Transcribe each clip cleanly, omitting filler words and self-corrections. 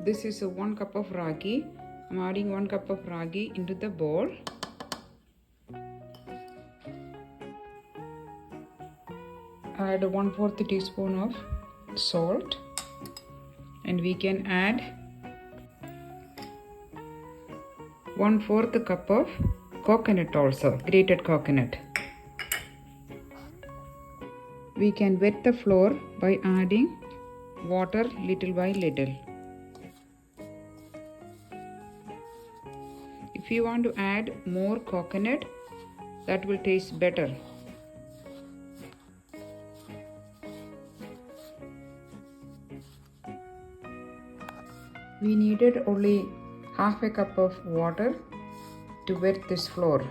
This is 1 cup of ragi. I'm adding 1 cup of ragi into the bowl. Add 1/4 teaspoon of salt, and we can add 1/4 cup of coconut also, grated coconut. We can wet the flour by adding water little by little. If you want to add more coconut, that will taste better. We needed only half a cup of water to wet this flour.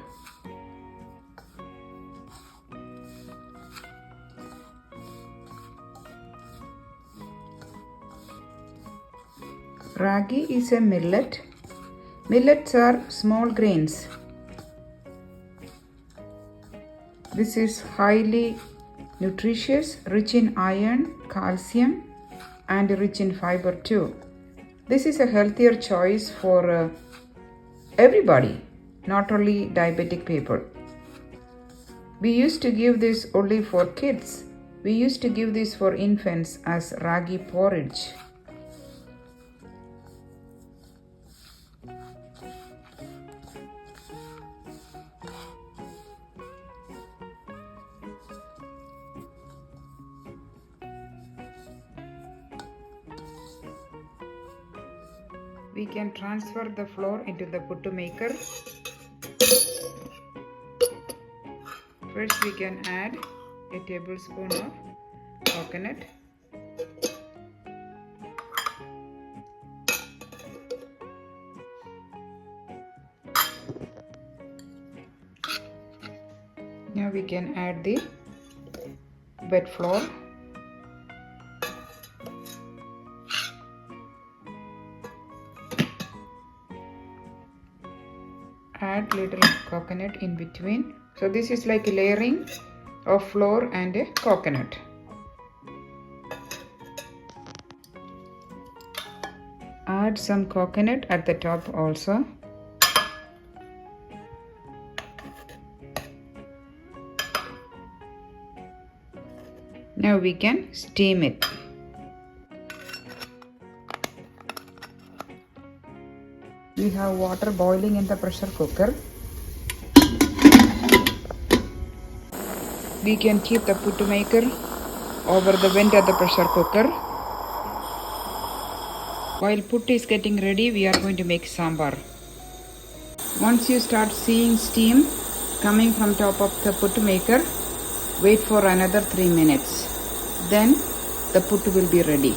Ragi is a millet. Millets are small grains. This is highly nutritious, rich in iron, calcium, and rich in fiber too. This is a healthier choice for everybody, not only diabetic people. We used to give this only for kids. We used to give this for infants as ragi porridge. We can transfer the flour into the puttu maker. First we can add a tablespoon of coconut. Now we can add the wet flour. Add little coconut in between. So this is like a layering of flour and a coconut. Add some coconut at the top also. Now we can steam it. We have water boiling in the pressure cooker. We can keep the puttu maker over the vent of the pressure cooker. While puttu is getting ready, we are going to make sambar. Once you start seeing steam coming from top of the puttu maker, wait for another 3 minutes. Then the puttu will be ready.